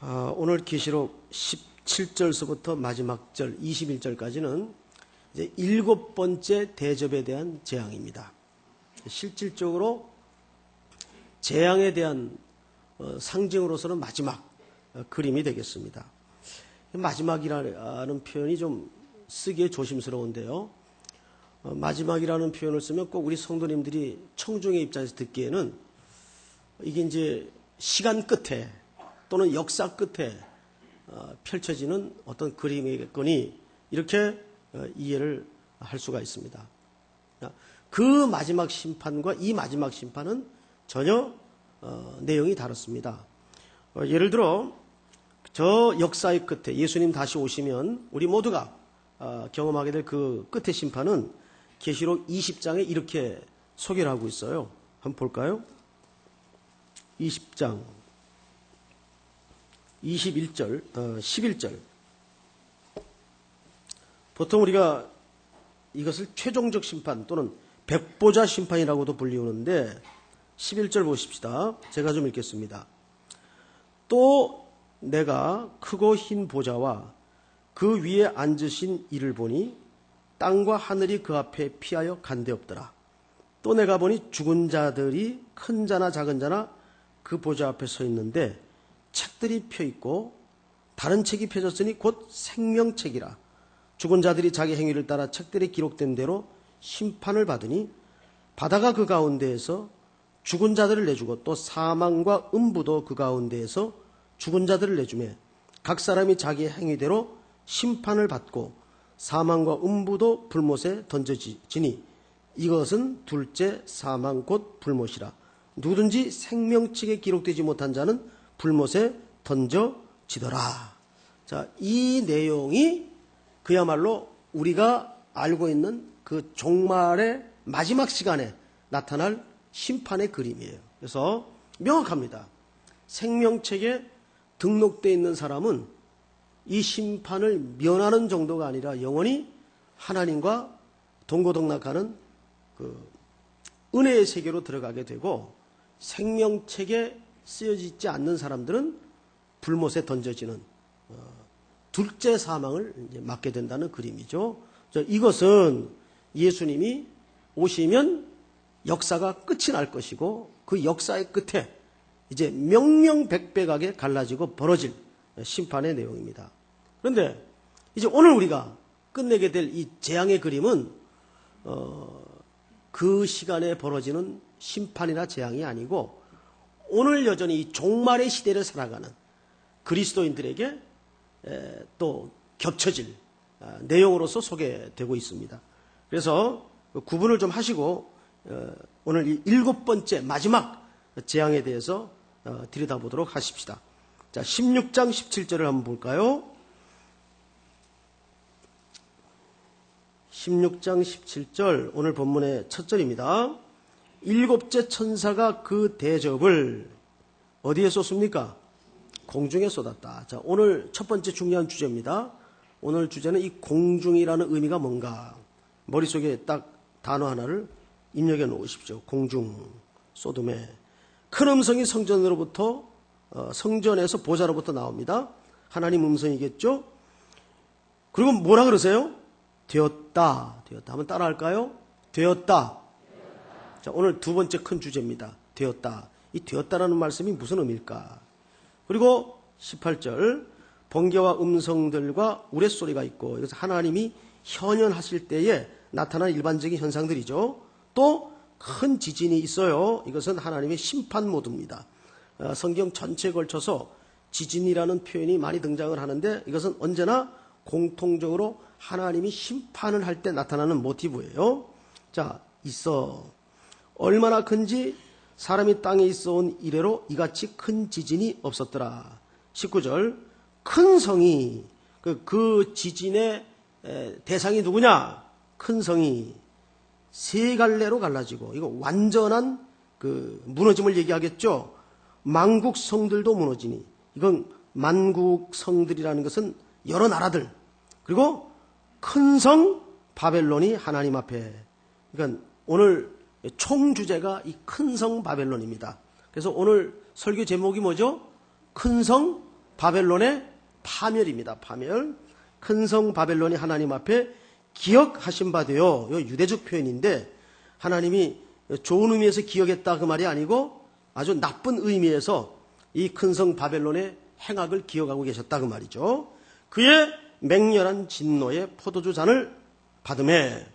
오늘 계시록 17절서부터 마지막 절 21절까지는 이제 7번째 대접에 대한 재앙입니다. 실질적으로 재앙에 대한 상징으로서는 마지막 그림이 되겠습니다. 마지막이라는 표현이 좀 쓰기에 조심스러운데요. 마지막이라는 표현을 쓰면 꼭 우리 성도님들이 청중의 입장에서 듣기에는 이게 이제 시간 끝에 또는 역사 끝에 펼쳐지는 어떤 그림이겠거니 이렇게 이해를 할 수가 있습니다. 그 마지막 심판과 이 마지막 심판은 전혀 내용이 다릅니다. 예를 들어 저 역사의 끝에 예수님 다시 오시면 우리 모두가 경험하게 될 그 끝의 심판은 계시록 20장에 이렇게 소개를 하고 있어요. 한번 볼까요? 20장 21절, 11절. 보통 우리가 이것을 최종적 심판 또는 백보자 심판이라고도 불리우는데 11절 보십시다. 제가 좀 읽겠습니다. 또 내가 크고 흰 보좌와 그 위에 앉으신 이를 보니 땅과 하늘이 그 앞에 피하여 간데없더라. 또 내가 보니 죽은 자들이 큰 자나 작은 자나 그 보좌 앞에 서 있는데 책들이 펴있고 다른 책이 펴졌으니 곧 생명책이라. 죽은 자들이 자기 행위를 따라 책들에 기록된 대로 심판을 받으니 바다가 그 가운데에서 죽은 자들을 내주고 또 사망과 음부도 그 가운데에서 죽은 자들을 내주매 각 사람이 자기 행위대로 심판을 받고 사망과 음부도 불못에 던져지니 이것은 둘째 사망 곧 불못이라. 누구든지 생명책에 기록되지 못한 자는 불못에 던져지더라. 자, 이 내용이 그야말로 우리가 알고 있는 그 종말의 마지막 시간에 나타날 심판의 그림이에요. 그래서 명확합니다. 생명책에 등록되어 있는 사람은 이 심판을 면하는 정도가 아니라 영원히 하나님과 동고동락하는 그 은혜의 세계로 들어가게 되고, 생명책에 쓰여져 있지 않는 사람들은 불못에 던져지는 둘째 사망을 이제 맞게 된다는 그림이죠. 이것은 예수님이 오시면 역사가 끝이 날 것이고 그 역사의 끝에 이제 명명백백하게 갈라지고 벌어질 심판의 내용입니다. 그런데 이제 오늘 우리가 끝내게 될 이 재앙의 그림은 그 시간에 벌어지는 심판이나 재앙이 아니고 오늘 여전히 이 종말의 시대를 살아가는 그리스도인들에게 또 겹쳐질 내용으로서 소개되고 있습니다. 그래서 구분을 좀 하시고 오늘 이 7번째 마지막 재앙에 대해서 들여다보도록 하십시다. 자, 16장 17절을 한번 볼까요? 16장 17절 오늘 본문의 첫 절입니다. 7째 천사가 그 대접을 어디에 쏟습니까? 공중에 쏟았다. 자, 오늘 첫 번째 중요한 주제입니다. 오늘 주제는 이 공중이라는 의미가 뭔가 머릿속에 딱 단어 하나를 입력해 놓으십시오. 공중, 소돔에 큰 음성이 성전으로부터 성전에서 보좌로부터 나옵니다. 하나님 음성이겠죠? 그리고 뭐라 그러세요? 되었다. 되었다. 한번 따라 할까요? 되었다. 자, 오늘 두 번째 큰 주제입니다. 되었다. 이 되었다라는 말씀이 무슨 의미일까? 그리고 18절 번개와 음성들과 우레소리가 있고, 이것은 하나님이 현현하실 때에 나타난 일반적인 현상들이죠. 또 큰 지진이 있어요. 이것은 하나님의 심판 모드입니다. 성경 전체에 걸쳐서 지진이라는 표현이 많이 등장을 하는데 이것은 언제나 공통적으로 하나님이 심판을 할 때 나타나는 모티브예요. 자, 있어. 얼마나 큰지 사람이 땅에 있어 온 이래로 이같이 큰 지진이 없었더라. 19절 큰 성이 그 지진의 대상이 누구냐? 큰 성이 세 갈래로 갈라지고, 이거 완전한 그 무너짐을 얘기하겠죠. 만국 성들도 무너지니, 이건 만국 성들이라는 것은 여러 나라들, 그리고 큰 성 바벨론이 하나님 앞에, 그러니까 오늘 총 주제가 이 큰 성 바벨론입니다. 그래서 오늘 설교 제목이 뭐죠? 큰 성 바벨론의 파멸입니다. 파멸. 큰 성 바벨론이 하나님 앞에 기억하신 바 되어, 이거 유대적 표현인데 하나님이 좋은 의미에서 기억했다 그 말이 아니고 아주 나쁜 의미에서 이 큰 성 바벨론의 행악을 기억하고 계셨다 그 말이죠. 그의 맹렬한 진노의 포도주 잔을 받음에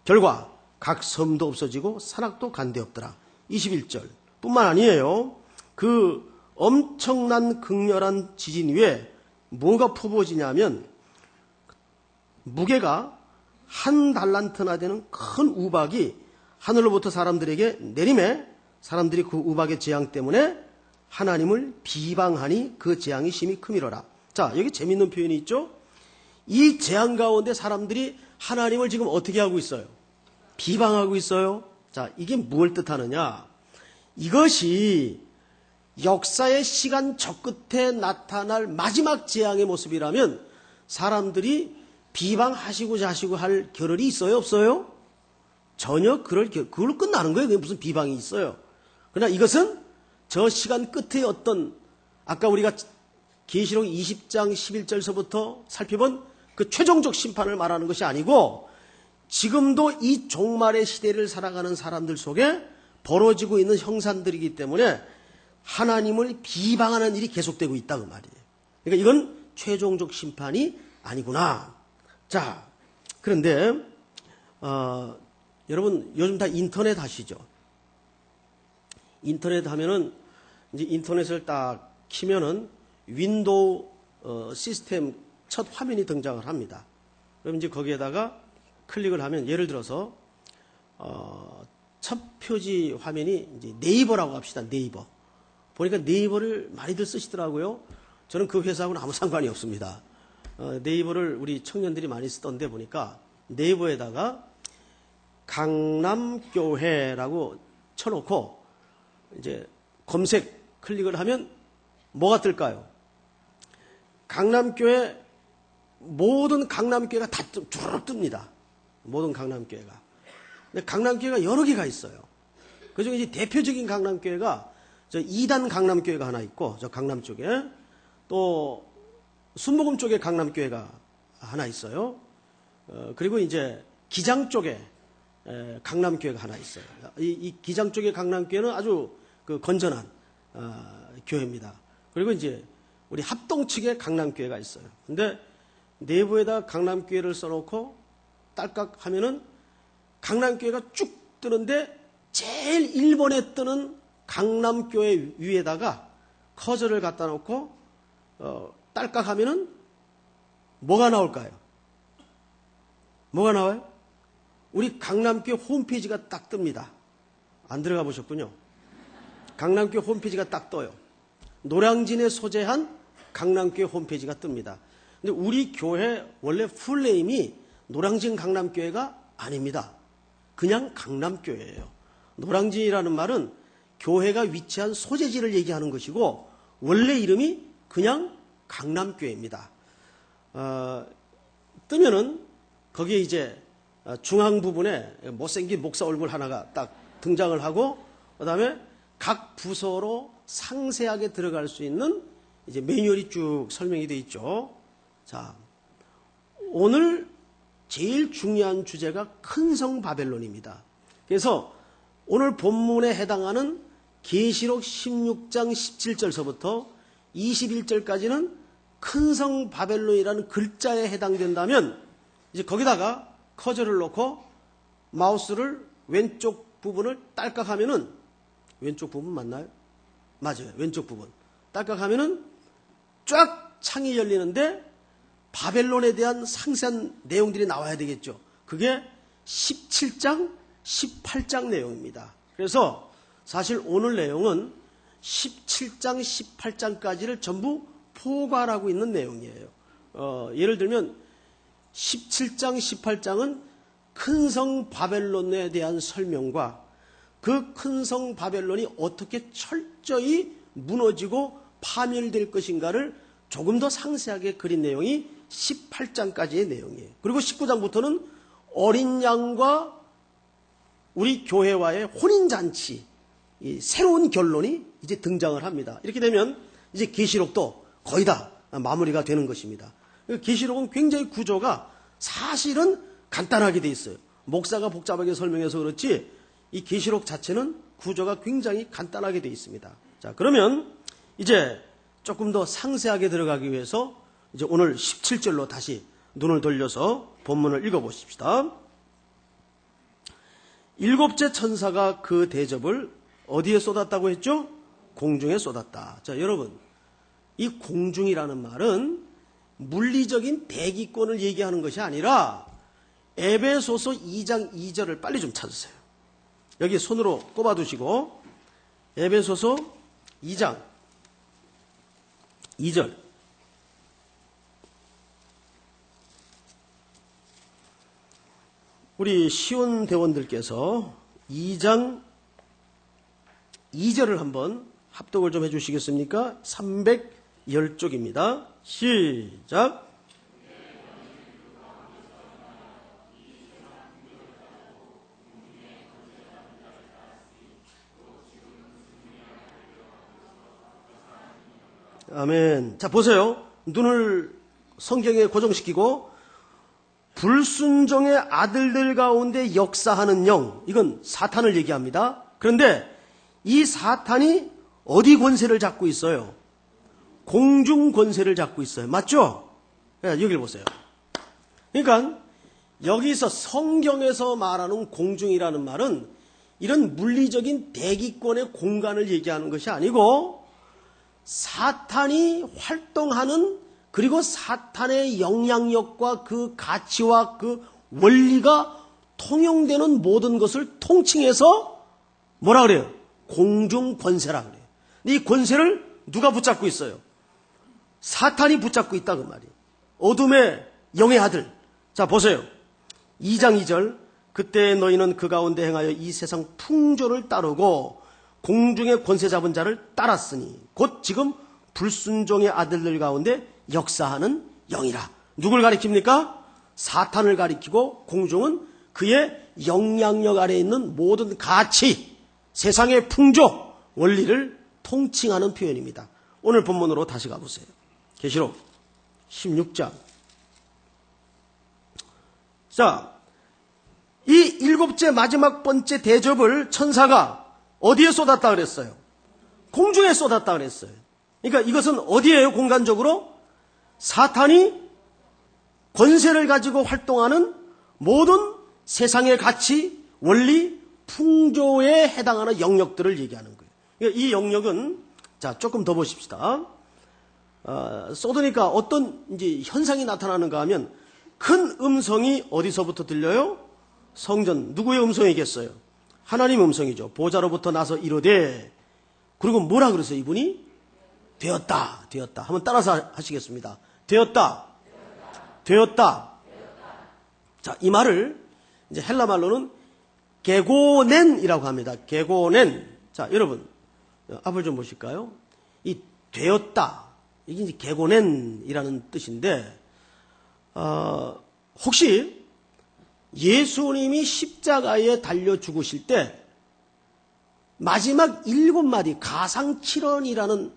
결과 각 섬도 없어지고 산악도 간데없더라. 21절 뿐만 아니에요. 그 엄청난 극렬한 지진 위에 뭐가 퍼부어지냐면 무게가 한 달란트나 되는 큰 우박이 하늘로부터 사람들에게 내림에 사람들이 그 우박의 재앙 때문에 하나님을 비방하니 그 재앙이 심히 크미러라. 자, 여기 재밌는 표현이 있죠. 이 재앙 가운데 사람들이 하나님을 지금 어떻게 하고 있어요? 비방하고 있어요. 자, 이게 무엇을 뜻하느냐? 이것이 역사의 시간 저 끝에 나타날 마지막 재앙의 모습이라면 사람들이 비방하시고자 하시고 할 겨를이 있어요? 없어요? 전혀 그걸로 끝나는 거예요. 그게 무슨 비방이 있어요. 그러나 이것은 저 시간 끝에 어떤 아까 우리가 계시록 20장 11절서부터 살펴본 그 최종적 심판을 말하는 것이 아니고 지금도 이 종말의 시대를 살아가는 사람들 속에 벌어지고 있는 형상들이기 때문에 하나님을 비방하는 일이 계속되고 있다 그 말이에요. 그러니까 이건 최종적 심판이 아니구나. 자, 그런데 여러분 요즘 다 인터넷 하시죠? 인터넷 하면은 이제 인터넷을 딱 키면은 윈도우 시스템 첫 화면이 등장을 합니다. 그럼 이제 거기에다가 클릭을 하면 예를 들어서 첫 표지 화면이 이제 네이버라고 합시다. 네이버. 보니까 네이버를 많이들 쓰시더라고요. 저는 그 회사하고는 아무 상관이 없습니다. 네이버를 우리 청년들이 많이 쓰던데 보니까 네이버에다가 강남교회라고 쳐놓고 이제 검색 클릭을 하면 뭐가 뜰까요? 강남교회 모든 강남교회가 다 주르륵 뜹니다. 모든 강남교회가. 근데 강남교회가 여러 개가 있어요. 그중에 이제 대표적인 강남교회가 저 2단 강남교회가 하나 있고 저 강남 쪽에 또 순복음 쪽에 강남교회가 하나 있어요. 그리고 이제 기장 쪽에 강남교회가 하나 있어요. 이 기장 쪽의 강남교회는 아주 그 건전한 교회입니다. 그리고 이제 우리 합동 측에 강남교회가 있어요. 근데 내부에다 강남교회를 써놓고 딸깍 하면은 강남교회가 쭉 뜨는데 제일 1번에 뜨는 강남교회 위에다가 커서를 갖다 놓고 딸깍 하면은 뭐가 나올까요? 뭐가 나와요? 우리 강남교회 홈페이지가 딱 뜹니다. 안 들어가 보셨군요. 강남교회 홈페이지가 딱 떠요. 노량진에 소재한 강남교회 홈페이지가 뜹니다. 근데 우리 교회 원래 풀네임이 노량진 강남교회가 아닙니다. 그냥 강남교회예요. 노량진이라는 말은 교회가 위치한 소재지를 얘기하는 것이고 원래 이름이 그냥 강남교회입니다. 뜨면은 거기에 이제 중앙 부분에 못생긴 목사 얼굴 하나가 딱 등장을 하고 그다음에 각 부서로 상세하게 들어갈 수 있는 이제 매뉴얼이 쭉 설명이 되어 있죠. 자, 오늘 제일 중요한 주제가 큰 성 바벨론입니다. 그래서 오늘 본문에 해당하는 계시록 16장 17절서부터 21절까지는 큰 성 바벨론이라는 글자에 해당된다면 이제 거기다가 커저를 놓고 마우스를 왼쪽 부분을 딸깍하면은 왼쪽 부분 맞나요? 맞아요. 왼쪽 부분. 딸깍하면은 쫙 창이 열리는데 바벨론에 대한 상세한 내용들이 나와야 되겠죠. 그게 17장, 18장 내용입니다. 그래서 사실 오늘 내용은 17장, 18장까지를 전부 포괄하고 있는 내용이에요. 예를 들면 17장, 18장은 큰 성 바벨론에 대한 설명과 그 큰 성 바벨론이 어떻게 철저히 무너지고 파멸될 것인가를 조금 더 상세하게 그린 내용이 18장까지의 내용이에요. 그리고 19장부터는 어린 양과 우리 교회와의 혼인잔치, 이 새로운 결론이 이제 등장을 합니다. 이렇게 되면 이제 계시록도 거의 다 마무리가 되는 것입니다. 계시록은 굉장히 구조가 사실은 간단하게 돼 있어요. 목사가 복잡하게 설명해서 그렇지 이 계시록 자체는 구조가 굉장히 간단하게 돼 있습니다. 자, 그러면 이제 조금 더 상세하게 들어가기 위해서 이제 오늘 17절로 다시 눈을 돌려서 본문을 읽어보십시다. 일곱째 천사가 그 대접을 어디에 쏟았다고 했죠? 공중에 쏟았다. 자, 여러분, 이 공중이라는 말은 물리적인 대기권을 얘기하는 것이 아니라 에베소서 2장 2절을 빨리 좀 찾으세요. 여기 손으로 꼽아두시고 에베소서 2장 2절. 우리 시온 대원들께서 2장 2절을 한번 합독을 좀 해주시겠습니까? 310쪽입니다. 시작. 아멘. 자, 보세요. 눈을 성경에 고정시키고 불순종의 아들들 가운데 역사하는 영, 이건 사탄을 얘기합니다. 그런데 이 사탄이 어디 권세를 잡고 있어요? 공중 권세를 잡고 있어요. 맞죠? 네, 여기를 보세요. 그러니까 여기서 성경에서 말하는 공중이라는 말은 이런 물리적인 대기권의 공간을 얘기하는 것이 아니고 사탄이 활동하는, 그리고 사탄의 영향력과 그 가치와 그 원리가 통용되는 모든 것을 통칭해서 뭐라 그래요? 공중 권세라 그래요. 근데 이 권세를 누가 붙잡고 있어요? 사탄이 붙잡고 있다 그 말이에요. 어둠의 영의 아들. 자, 보세요. 2장 2절. 그때 너희는 그 가운데 행하여 이 세상 풍조를 따르고 공중의 권세 잡은 자를 따랐으니 곧 지금 불순종의 아들들 가운데 역사하는 영이라. 누굴 가리킵니까? 사탄을 가리키고 공중은 그의 영향력 아래에 있는 모든 가치, 세상의 풍조, 원리를 통칭하는 표현입니다. 오늘 본문으로 다시 가보세요. 계시록 16장. 자, 이 일곱째 마지막 번째 대접을 천사가 어디에 쏟았다 그랬어요? 공중에 쏟았다 그랬어요. 그러니까 이것은 어디예요? 공간적으로? 사탄이 권세를 가지고 활동하는 모든 세상의 가치, 원리, 풍조에 해당하는 영역들을 얘기하는 거예요. 그러니까 이 영역은, 자, 조금 더 보십시다. 쏟으니까 어떤 이제 현상이 나타나는가 하면 큰 음성이 어디서부터 들려요? 성전. 누구의 음성이겠어요? 하나님 음성이죠. 보좌로부터 나서 이르되, 그리고 뭐라 그랬어요? 이분이? 되었다. 되었다. 한번 따라서 하시겠습니다. 되었다. 되었다. 자, 이 말을 이제 헬라 말로는 게고넨이라고 합니다. 게고넨. 자, 여러분, 앞을 좀 보실까요? 이 되었다. 이게 이제 게고넨이라는 뜻인데, 혹시 예수님이 십자가에 달려 죽으실 때 마지막 7마디, 가상칠언이라는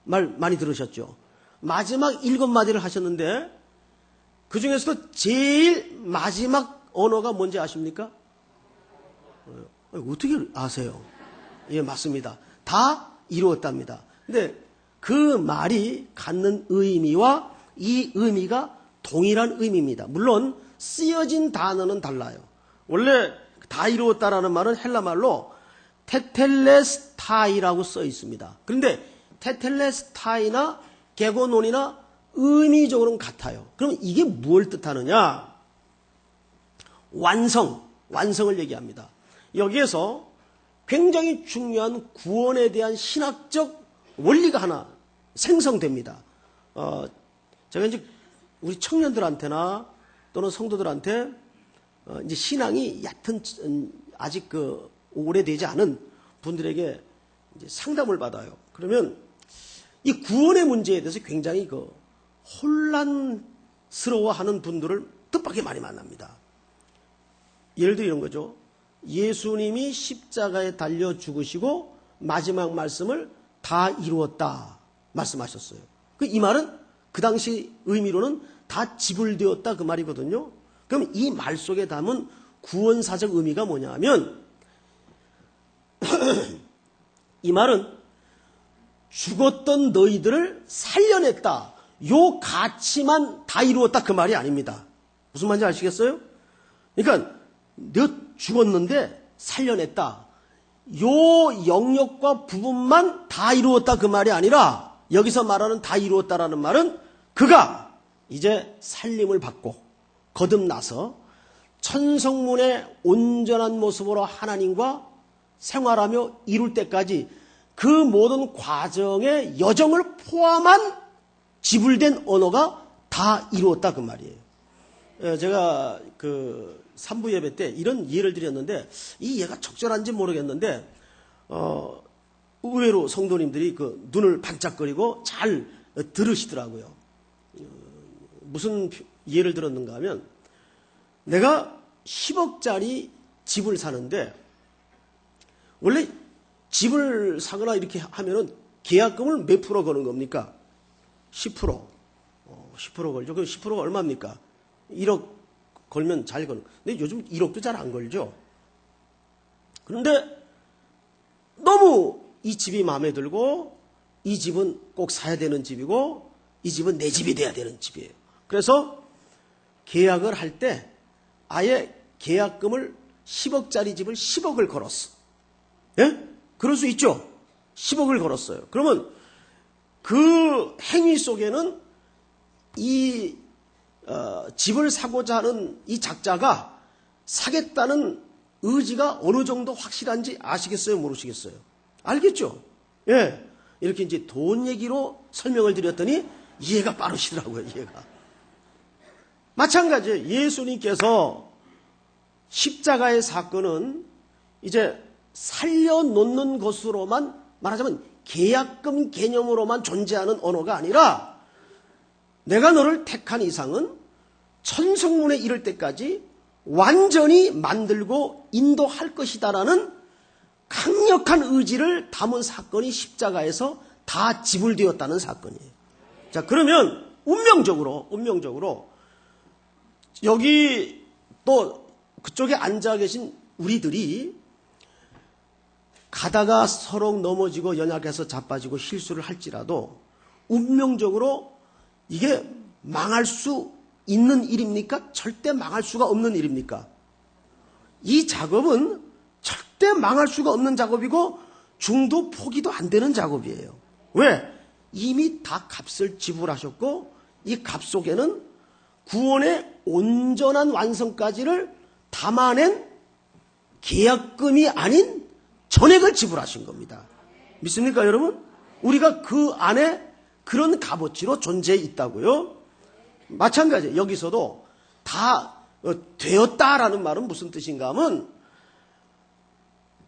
말 많이 들으셨죠? 마지막 7마디를 하셨는데 그 중에서도 제일 마지막 언어가 뭔지 아십니까? 어떻게 아세요? 예, 맞습니다. 다 이루었답니다. 근데 그 말이 갖는 의미와 이 의미가 동일한 의미입니다. 물론 쓰여진 단어는 달라요. 원래 다 이루었다라는 말은 헬라 말로 테텔레스타이라고 써 있습니다. 그런데 테텔레스타이나 게고논이나 의미적으로는 같아요. 그럼 이게 무엇을 뜻하느냐? 완성을 얘기합니다. 여기에서 굉장히 중요한 구원에 대한 신학적 원리가 하나 생성됩니다. 제가 이제 우리 청년들한테나 또는 성도들한테 이제 신앙이 얕은, 아직 오래되지 않은 분들에게 이제 상담을 받아요. 그러면 이 구원의 문제에 대해서 굉장히 혼란스러워하는 분들을 뜻밖의 많이 만납니다. 예를 들어 이런 거죠. 예수님이 십자가에 달려 죽으시고 마지막 말씀을 다 이루었다 말씀하셨어요. 이 말은 그 당시 의미로는 다 지불되었다 그 말이거든요. 그럼 이 말 속에 담은 구원사적 의미가 뭐냐 하면 이 말은 죽었던 너희들을 살려냈다. 요 가치만 다 이루었다 그 말이 아닙니다. 무슨 말인지 아시겠어요? 그러니까 너 죽었는데 살려냈다. 요 영역과 부분만 다 이루었다 그 말이 아니라 여기서 말하는 다 이루었다라는 말은 그가 이제 살림을 받고 거듭나서 천성문의 온전한 모습으로 하나님과 생활하며 이룰 때까지 그 모든 과정의 여정을 포함한 지불된 언어가 다 이루었다 그 말이에요. 제가 그 3부 예배 때 이런 예를 드렸는데 이 예가 적절한지 모르겠는데 의외로 성도님들이 그 눈을 반짝거리고 잘 들으시더라고요. 무슨 예를 들었는가 하면 내가 10억짜리 집을 사는데 원래 집을 사거나 이렇게 하면은 계약금을 몇 프로 거는 겁니까? 10%. 10% 걸죠. 그럼 10%가 얼마입니까? 1억 걸면 잘 거는. 근데 요즘 1억도 잘 안 걸죠. 그런데 너무 이 집이 마음에 들고 이 집은 꼭 사야 되는 집이고 이 집은 내 집이 돼야 되는 집이에요. 그래서 계약을 할 때 아예 계약금을 10억짜리 집을 10억을 걸었어. 예? 그럴 수 있죠. 10억을 걸었어요. 그러면 그 행위 속에는 이 집을 사고자 하는 이 작자가 사겠다는 의지가 어느 정도 확실한지 아시겠어요? 모르시겠어요? 알겠죠? 예. 이렇게 이제 돈 얘기로 설명을 드렸더니 이해가 빠르시더라고요, 이해가. 마찬가지예요. 예수님께서 십자가의 사건은 이제 살려놓는 것으로만 말하자면 계약금 개념으로만 존재하는 언어가 아니라 내가 너를 택한 이상은 천성문에 이를 때까지 완전히 만들고 인도할 것이다라는 강력한 의지를 담은 사건이 십자가에서 다 지불되었다는 사건이에요. 자, 그러면 운명적으로 여기 또 그쪽에 앉아 계신 우리들이 가다가 서로 넘어지고 연약해서 자빠지고 실수를 할지라도 운명적으로 이게 망할 수 있는 일입니까? 절대 망할 수가 없는 일입니까? 이 작업은 절대 망할 수가 없는 작업이고 중도 포기도 안 되는 작업이에요. 왜? 이미 다 값을 지불하셨고 이 값 속에는 구원의 온전한 완성까지를 담아낸 계약금이 아닌 전액을 지불하신 겁니다. 믿습니까, 여러분? 우리가 그 안에 그런 값어치로 존재해 있다고요. 마찬가지예요. 여기서도 다 되었다라는 말은 무슨 뜻인가 하면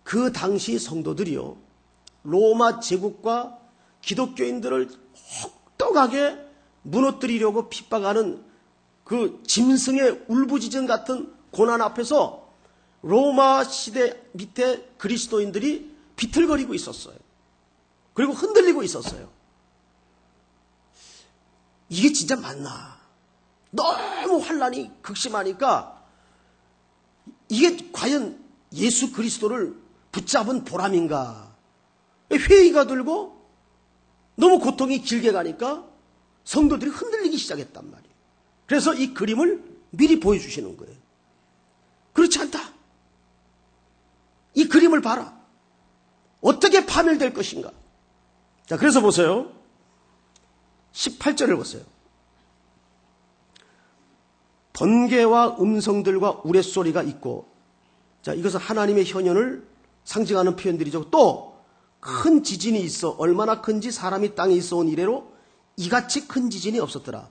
그 당시 성도들이요, 로마 제국과 기독교인들을 혹독하게 무너뜨리려고 핍박하는 그 짐승의 울부짖음 같은 고난 앞에서 로마 시대 밑에 그리스도인들이 비틀거리고 있었어요. 그리고 흔들리고 있었어요. 이게 진짜 맞나? 너무 환란이 극심하니까 이게 과연 예수 그리스도를 붙잡은 보람인가? 회의가 들고 너무 고통이 길게 가니까 성도들이 흔들리기 시작했단 말이에요. 그래서 이 그림을 미리 보여주시는 거예요. 그렇지 않다. 이 그림을 봐라. 어떻게 파멸될 것인가? 자, 그래서 보세요. 18절을 보세요. 번개와 음성들과 우레소리가 있고, 자, 이것은 하나님의 현현을 상징하는 표현들이죠. 또 큰 지진이 있어 얼마나 큰지 사람이 땅에 있어온 이래로 이같이 큰 지진이 없었더라.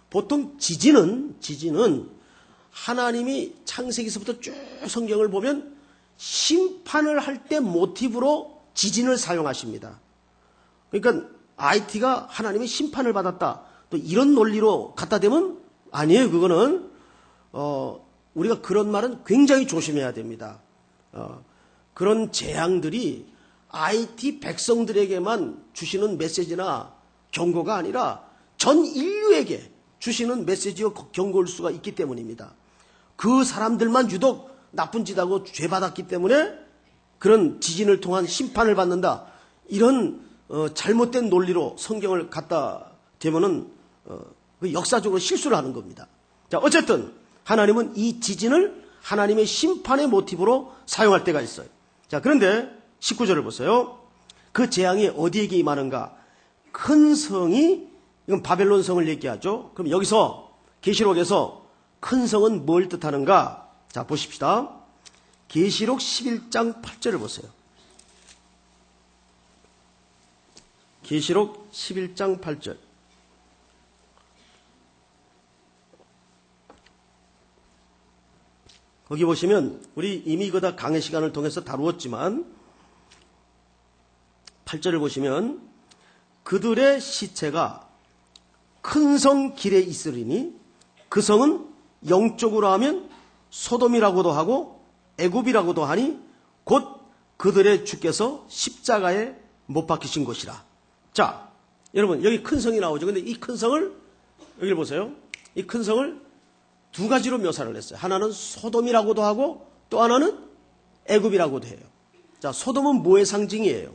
보통 지진은 하나님이 창세기서부터 쭉 성경을 보면 심판을 할 때 모티브로 지진을 사용하십니다. 그러니까 IT가 하나님의 심판을 받았다, 또 이런 논리로 갖다 대면 아니에요. 그거는 우리가 그런 말은 굉장히 조심해야 됩니다. 그런 재앙들이 IT 백성들에게만 주시는 메시지나 경고가 아니라 전 인류에게 주시는 메시지와 경고일 수가 있기 때문입니다. 그 사람들만 유독 나쁜 짓하고 죄받았기 때문에 그런 지진을 통한 심판을 받는다. 이런 잘못된 논리로 성경을 갖다 대면은 그 역사적으로 실수를 하는 겁니다. 자, 어쨌든 하나님은 이 지진을 하나님의 심판의 모티브로 사용할 때가 있어요. 자, 그런데 19절을 보세요. 그 재앙이 어디에게 임하는가? 큰 성이, 이건 바벨론 성을 얘기하죠. 그럼 여기서 계시록에서 큰 성은 뭘 뜻하는가? 자, 보십시다. 계시록 11장 8절을 보세요. 계시록 11장 8절. 거기 보시면 우리 이미 그다 강의 시간을 통해서 다루었지만 8절을 보시면 그들의 시체가 큰 성 길에 있으리니 그 성은 영적으로 하면 소돔이라고도 하고 애굽이라고도 하니 곧 그들의 주께서 십자가에 못 박히신 곳이라. 자, 여러분 여기 큰 성이 나오죠. 근데 이 큰 성을 여기를 보세요. 이 큰 성을 두 가지로 묘사를 했어요. 하나는 소돔이라고도 하고 또 하나는 애굽이라고도 해요. 자, 소돔은 뭐의 상징이에요?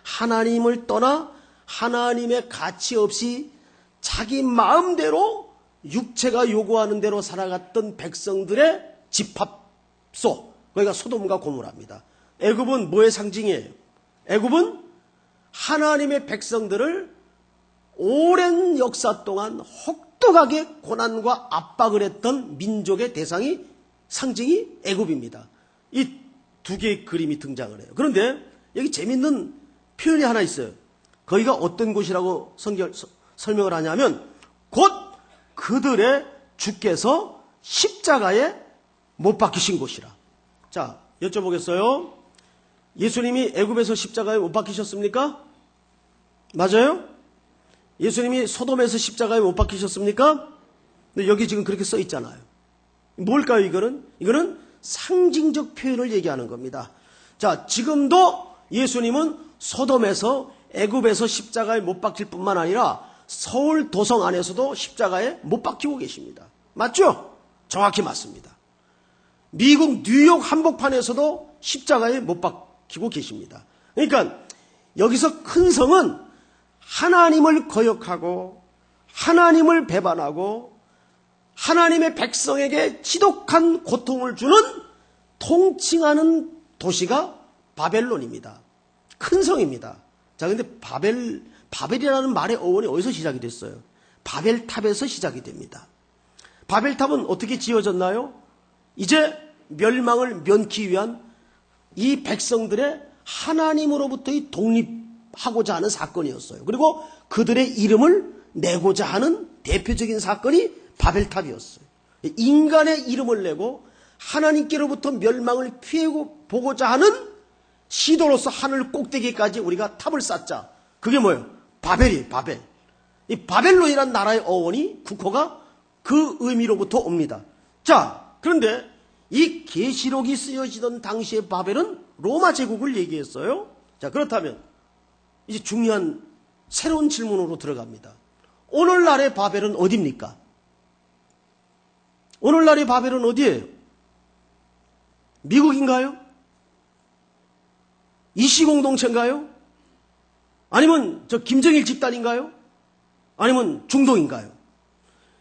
하나님을 떠나 하나님의 가치 없이 자기 마음대로 육체가 요구하는 대로 살아갔던 백성들의 집합소, 거기가 소돔과 고모라입니다. 애굽은 뭐의 상징이에요? 애굽은 하나님의 백성들을 오랜 역사 동안 혹독하게 고난과 압박을 했던 민족의 상징이 애굽입니다. 이 두 개의 그림이 등장을 해요. 그런데 여기 재밌는 표현이 하나 있어요. 거기가 어떤 곳이라고 설명을 하냐면 곧 그들의 주께서 십자가에 못 박히신 곳이라. 자, 여쭤보겠어요. 예수님이 애굽에서 십자가에 못 박히셨습니까? 맞아요? 예수님이 소돔에서 십자가에 못 박히셨습니까? 근데 여기 지금 그렇게 써 있잖아요. 뭘까요, 이거는? 이거는 상징적 표현을 얘기하는 겁니다. 자, 지금도 예수님은 소돔에서 애굽에서 십자가에 못 박힐 뿐만 아니라 서울 도성 안에서도 십자가에 못 박히고 계십니다. 맞죠? 정확히 맞습니다. 미국 뉴욕 한복판에서도 십자가에 못 박히고 계십니다. 그러니까 여기서 큰 성은 하나님을 거역하고 하나님을 배반하고 하나님의 백성에게 지독한 고통을 주는 통칭하는 도시가 바벨론입니다. 큰 성입니다. 자, 근데 바벨이라는 말의 어원이 어디서 시작이 됐어요? 바벨탑에서 시작이 됩니다. 바벨탑은 어떻게 지어졌나요? 이제 멸망을 면키 위한 이 백성들의 하나님으로부터의 독립하고자 하는 사건이었어요. 그리고 그들의 이름을 내고자 하는 대표적인 사건이 바벨탑이었어요. 인간의 이름을 내고 하나님께로부터 멸망을 피하고 보고자 하는 시도로서 하늘 꼭대기까지 우리가 탑을 쌓자. 그게 뭐예요? 바벨이에요, 바벨. 이 바벨론이라는 나라의 어원이 국호가 그 의미로부터 옵니다. 자, 그런데 이 계시록이 쓰여지던 당시의 바벨은 로마 제국을 얘기했어요. 자, 그렇다면 이제 중요한 새로운 질문으로 들어갑니다. 오늘날의 바벨은 어디입니까? 오늘날의 바벨은 어디예요? 미국인가요? 이시공동체인가요? 아니면 저 김정일 집단인가요? 아니면 중동인가요?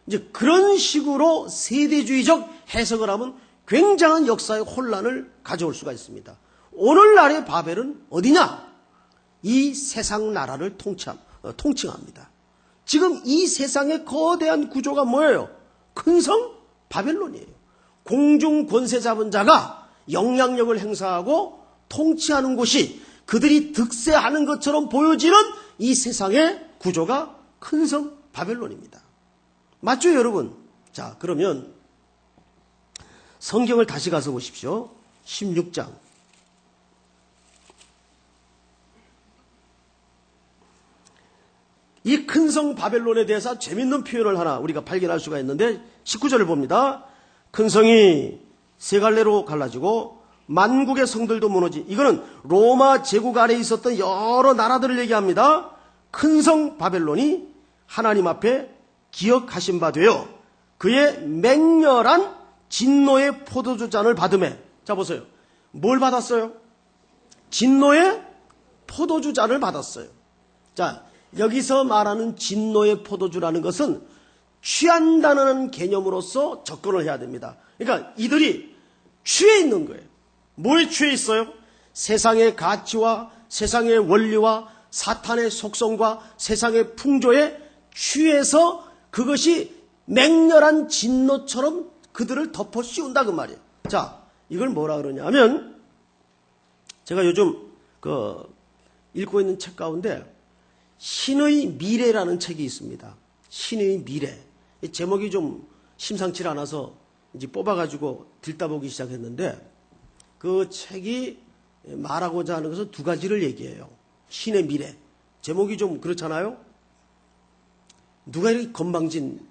이제 그런 식으로 세대주의적 해석을 하면 굉장한 역사의 혼란을 가져올 수가 있습니다. 오늘날의 바벨은 어디냐? 이 세상 나라를 통칭합니다. 지금 이 세상의 거대한 구조가 뭐예요? 큰 성 바벨론이에요. 공중 권세 잡은 자가 영향력을 행사하고 통치하는 곳이 그들이 득세하는 것처럼 보여지는 이 세상의 구조가 큰 성 바벨론입니다. 맞죠, 여러분? 자, 그러면 성경을 다시 가서 보십시오. 16장. 이 큰 성 바벨론에 대해서 재밌는 표현을 하나 우리가 발견할 수가 있는데 19절을 봅니다. 큰 성이 세 갈래로 갈라지고 만국의 성들도 무너지. 이거는 로마 제국 아래에 있었던 여러 나라들을 얘기합니다. 큰 성 바벨론이 하나님 앞에 기억하신 바 되어 그의 맹렬한 진노의 포도주 잔을 받음에, 자 보세요. 뭘 받았어요? 진노의 포도주 잔을 받았어요. 자, 여기서 말하는 진노의 포도주라는 것은 취한다는 개념으로서 접근을 해야 됩니다. 그러니까 이들이 취해 있는 거예요. 뭐에 취해 있어요? 세상의 가치와 세상의 원리와 사탄의 속성과 세상의 풍조에 취해서 그것이 맹렬한 진노처럼 그들을 덮어 씌운다 그 말이에요. 자, 이걸 뭐라 그러냐면 제가 요즘 읽고 있는 책 가운데 신의 미래라는 책이 있습니다. 신의 미래. 제목이 좀 심상치 않아서 이제 뽑아가지고 들다보기 시작했는데 그 책이 말하고자 하는 것은 두 가지를 얘기해요. 신의 미래. 제목이 좀 그렇잖아요? 누가 이렇게 건방진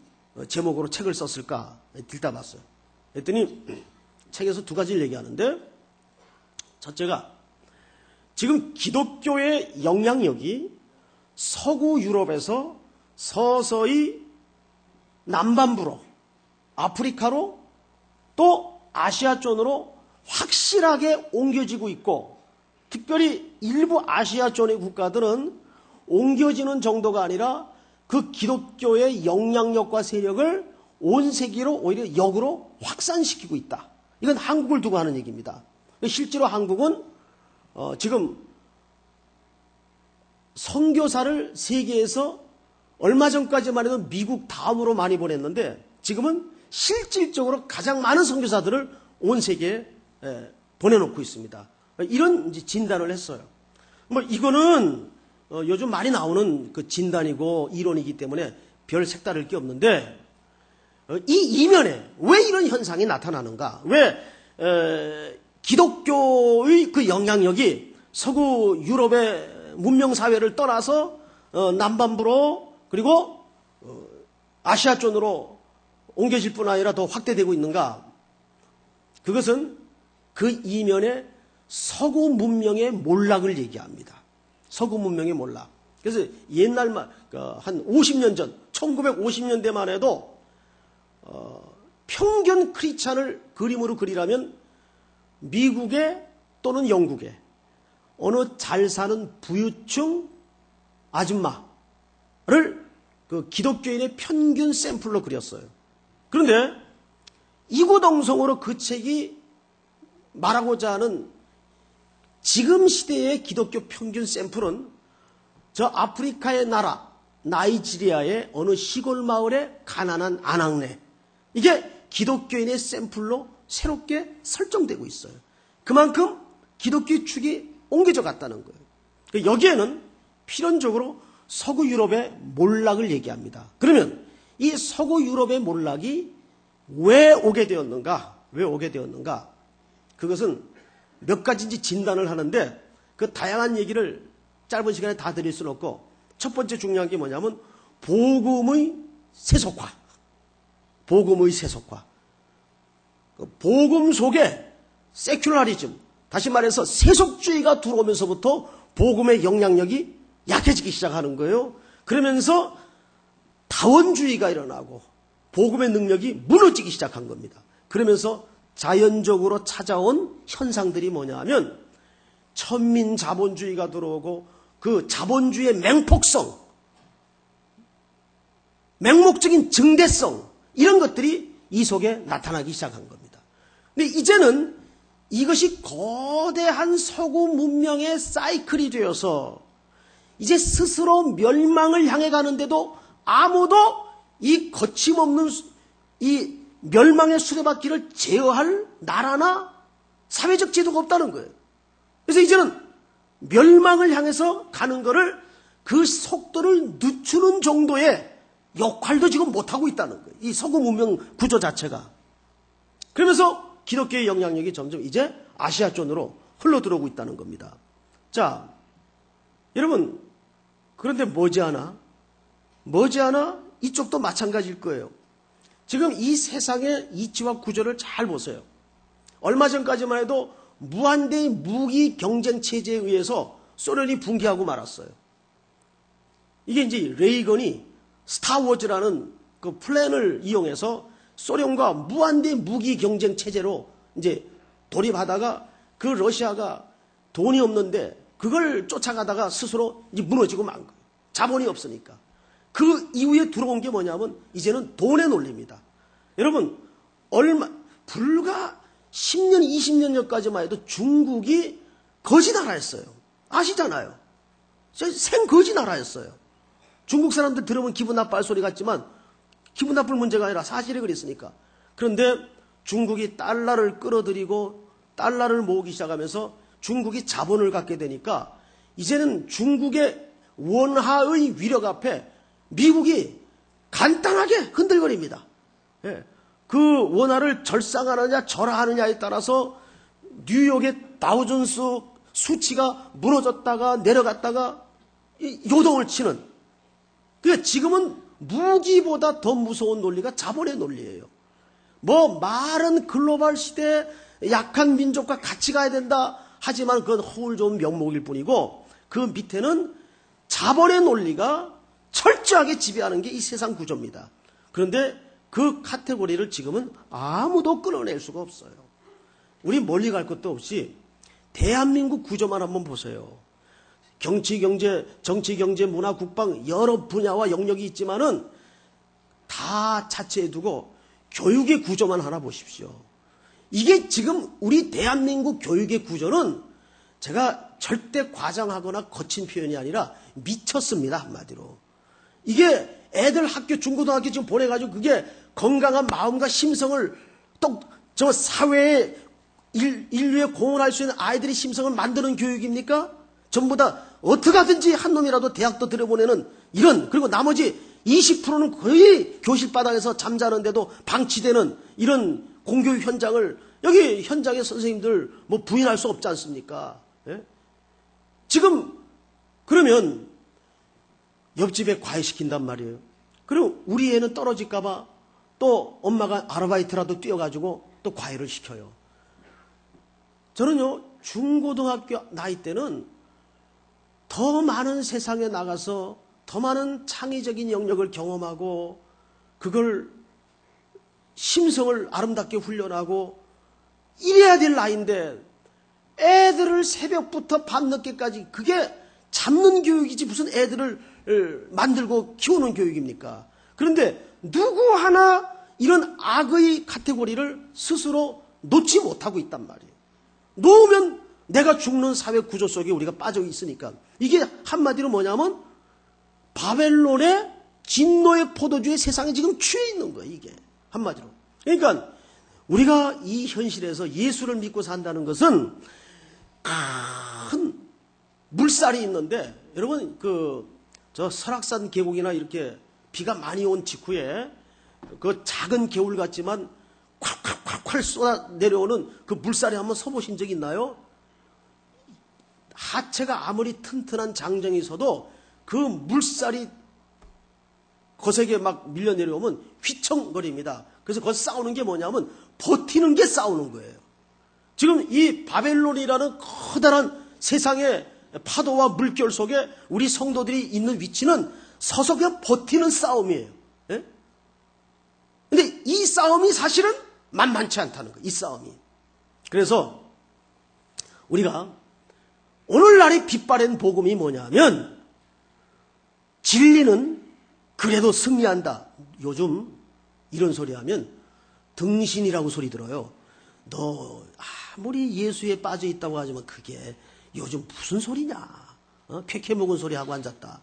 제목으로 책을 썼을까? 들다봤어요. 그랬더니 책에서 두 가지를 얘기하는데 첫째가 지금 기독교의 영향력이 서구 유럽에서 서서히 남반부로 아프리카로 또 아시아 쪽으로 확실하게 옮겨지고 있고 특별히 일부 아시아 쪽의 국가들은 옮겨지는 정도가 아니라 그 기독교의 영향력과 세력을 온 세계로 오히려 역으로 확산시키고 있다. 이건 한국을 두고 하는 얘기입니다. 실제로 한국은 지금 선교사를 세계에서 얼마 전까지만 해도 미국 다음으로 많이 보냈는데 지금은 실질적으로 가장 많은 선교사들을 온 세계에 보내놓고 있습니다. 이런 이제 진단을 했어요. 뭐 이거는 요즘 많이 나오는 그 진단이고 이론이기 때문에 별 색다를 게 없는데 이 이면에 왜 이런 현상이 나타나는가? 왜 기독교의 그 영향력이 서구 유럽의 문명 사회를 떠나서 남반부로 그리고 아시아 쪽으로 옮겨질 뿐 아니라 더 확대되고 있는가? 그것은 그 이면에 서구 문명의 몰락을 얘기합니다. 서구 문명의 몰락. 그래서 옛날 한 50년 전, 1950년대만 해도 평균 크리스찬을 그림으로 그리라면 미국에 또는 영국에 어느 잘 사는 부유층 아줌마를 그 기독교인의 평균 샘플로 그렸어요. 그런데 이구동성으로 그 책이 말하고자 하는 지금 시대의 기독교 평균 샘플은 저 아프리카의 나라 나이지리아의 어느 시골 마을의 가난한 아낙네, 이게 기독교인의 샘플로 새롭게 설정되고 있어요. 그만큼 기독교 축이 옮겨져 갔다는 거예요. 여기에는 필연적으로 서구 유럽의 몰락을 얘기합니다. 그러면 이 서구 유럽의 몰락이 왜 오게 되었는가? 왜 오게 되었는가? 그것은 몇 가지인지 진단을 하는데 그 다양한 얘기를 짧은 시간에 다 드릴 수는 없고 첫 번째 중요한 게 뭐냐면 복음의 세속화. 복음의 세속화. 복음 속에 세큘러리즘, 다시 말해서 세속주의가 들어오면서부터 복음의 영향력이 약해지기 시작하는 거예요. 그러면서 다원주의가 일어나고 복음의 능력이 무너지기 시작한 겁니다. 그러면서 자연적으로 찾아온 현상들이 뭐냐 하면 천민 자본주의가 들어오고 그 자본주의의 맹폭성, 맹목적인 증대성, 이런 것들이 이 속에 나타나기 시작한 겁니다. 근데 이제는 이것이 거대한 서구 문명의 사이클이 되어서 이제 스스로 멸망을 향해 가는데도 아무도 이 거침없는 이 멸망의 수레바퀴를 제어할 나라나 사회적 제도가 없다는 거예요. 그래서 이제는 멸망을 향해서 가는 거를 그 속도를 늦추는 정도의 역할도 지금 못하고 있다는 거예요. 이 서구 문명 구조 자체가. 그러면서 기독교의 영향력이 점점 이제 아시아 쪽으로 흘러들어오고 있다는 겁니다. 자, 여러분, 그런데 머지않아 이쪽도 마찬가지일 거예요. 지금 이 세상의 이치와 구조를 잘 보세요. 얼마 전까지만 해도 무한대의 무기 경쟁 체제에 의해서 소련이 붕괴하고 말았어요. 이게 이제 레이건이 스타워즈라는 그 플랜을 이용해서 소련과 무한대 무기 경쟁 체제로 이제 돌입하다가 그 러시아가 돈이 없는데 그걸 쫓아가다가 스스로 이제 무너지고 만 거예요. 자본이 없으니까. 그 이후에 들어온 게 뭐냐면 이제는 돈의 논리입니다. 여러분, 불과 10년, 20년 전까지만 해도 중국이 거지 나라였어요. 아시잖아요. 생거지 나라였어요. 중국 사람들 들으면 기분 나빠할 소리 같지만 기분 나쁠 문제가 아니라 사실이 그랬으니까. 그런데 중국이 달러를 끌어들이고 달러를 모으기 시작하면서 중국이 자본을 갖게 되니까 이제는 중국의 원화의 위력 앞에 미국이 간단하게 흔들거립니다. 예. 그 원화를 절상하느냐 절하하느냐에 따라서 뉴욕의 다우존스 수치가 무너졌다가 내려갔다가 요동을 치는. 그러니까 지금은 무기보다 더 무서운 논리가 자본의 논리예요. 뭐 말은 글로벌 시대에 약한 민족과 같이 가야 된다 하지만 그건 허울 좋은 명목일 뿐이고 그 밑에는 자본의 논리가 철저하게 지배하는 게 이 세상 구조입니다. 그런데 그 카테고리를 지금은 아무도 끊어낼 수가 없어요. 우리 멀리 갈 것도 없이 대한민국 구조만 한번 보세요. 정치, 경제, 문화, 국방 여러 분야와 영역이 있지만은 다 차치해 두고 교육의 구조만 하나 보십시오. 이게 지금 우리 대한민국 교육의 구조는 제가 절대 과장하거나 거친 표현이 아니라 미쳤습니다. 한마디로. 이게 애들 학교 중고등학교 지금 보내가지고 그게 건강한 마음과 심성을 또 저 사회에 인류에 공헌할 수 있는 아이들의 심성을 만드는 교육입니까? 전부 다 어떻게 하든지 한 놈이라도 대학도 들여보내는 이런, 그리고 나머지 20%는 거의 교실 바닥에서 잠자는데도 방치되는 이런 공교육 현장을 여기 현장의 선생님들 뭐 부인할 수 없지 않습니까? 예? 지금 그러면 옆집에 과외시킨단 말이에요. 그리고 우리 애는 떨어질까봐 또 엄마가 아르바이트라도 뛰어가지고 또 과외를 시켜요. 저는요, 중고등학교 나이 때는 더 많은 세상에 나가서 더 많은 창의적인 영역을 경험하고 그걸 심성을 아름답게 훈련하고 이래야 될 나이인데 애들을 새벽부터 밤늦게까지 그게 잡는 교육이지 무슨 애들을 만들고 키우는 교육입니까? 그런데 누구 하나 이런 악의 카테고리를 스스로 놓지 못하고 있단 말이에요. 놓으면 내가 죽는 사회 구조 속에 우리가 빠져 있으니까. 이게 한마디로 뭐냐면 바벨론의 진노의 포도주의 세상에 지금 취해 있는 거예요. 이게 한마디로. 그러니까 우리가 이 현실에서 예수를 믿고 산다는 것은 큰 물살이 있는데 여러분 저 설악산 계곡이나 이렇게 비가 많이 온 직후에 그 작은 개울 같지만 콸콸콸콸 쏟아 내려오는 그 물살에 한번 서보신 적 있나요? 하체가 아무리 튼튼한 장정이 있어도 그 물살이 거세게 막 밀려 내려오면 휘청거립니다. 그래서 거기서 싸우는 게 뭐냐면 버티는 게 싸우는 거예요. 지금 이 바벨론이라는 커다란 세상의 파도와 물결 속에 우리 성도들이 있는 위치는 서서 그냥 버티는 싸움이에요. 예? 근데 이 싸움이 사실은 만만치 않다는 거예요. 이 싸움이. 그래서 우리가 오늘날의 빛바랜 복음이 뭐냐면 진리는 그래도 승리한다. 요즘 이런 소리 하면 등신이라고 소리 들어요. 너 아무리 예수에 빠져 있다고 하지만 그게 요즘 무슨 소리냐. 쾌쾌 먹은 소리 하고 앉았다.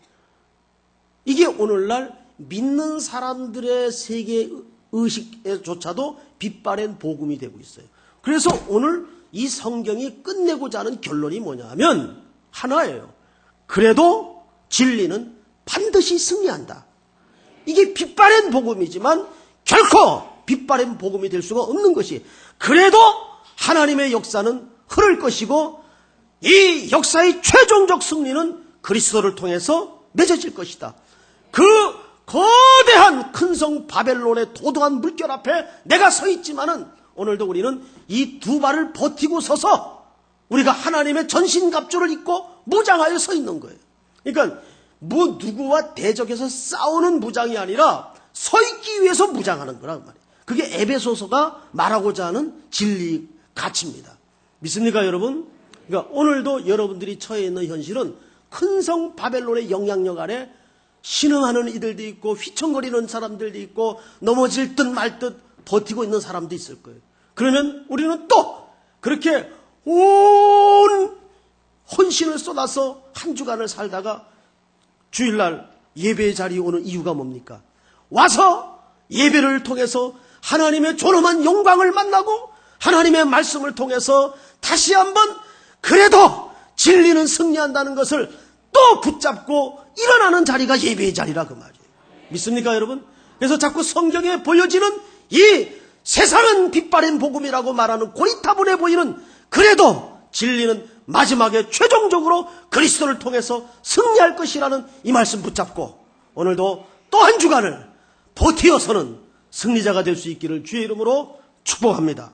이게 오늘날 믿는 사람들의 세계 의식에조차도 빛바랜 복음이 되고 있어요. 그래서 오늘 이 성경이 끝내고자 하는 결론이 뭐냐면 하나예요. 그래도 진리는 반드시 승리한다. 이게 빛바랜 복음이지만 결코 빛바랜 복음이 될 수가 없는 것이 그래도 하나님의 역사는 흐를 것이고 이 역사의 최종적 승리는 그리스도를 통해서 맺어질 것이다. 그 거대한 큰 성 바벨론의 도도한 물결 앞에 내가 서 있지만은 오늘도 우리는 이 두 발을 버티고 서서 우리가 하나님의 전신갑주를 입고 무장하여 서 있는 거예요. 그러니까 누구와 대적해서 싸우는 무장이 아니라 서 있기 위해서 무장하는 거란 말이에요. 그게 에베소서가 말하고자 하는 진리 가치입니다. 믿습니까, 여러분? 그러니까 오늘도 여러분들이 처해 있는 현실은 큰 성 바벨론의 영향력 아래 신음하는 이들도 있고 휘청거리는 사람들도 있고 넘어질 듯 말 듯 버티고 있는 사람도 있을 거예요. 그러면 우리는 또 그렇게 온 헌신을 쏟아서 한 주간을 살다가 주일날 예배의 자리에 오는 이유가 뭡니까? 와서 예배를 통해서 하나님의 존엄한 영광을 만나고 하나님의 말씀을 통해서 다시 한번 그래도 진리는 승리한다는 것을 또 붙잡고 일어나는 자리가 예배의 자리라 그 말이에요. 믿습니까, 여러분? 그래서 자꾸 성경에 보여지는 이 세상은 빛바랜 복음이라고 말하는 고리타분해 보이는 그래도 진리는 마지막에 최종적으로 그리스도를 통해서 승리할 것이라는 이 말씀 붙잡고 오늘도 또 한 주간을 버티어서는 승리자가 될 수 있기를 주의 이름으로 축복합니다.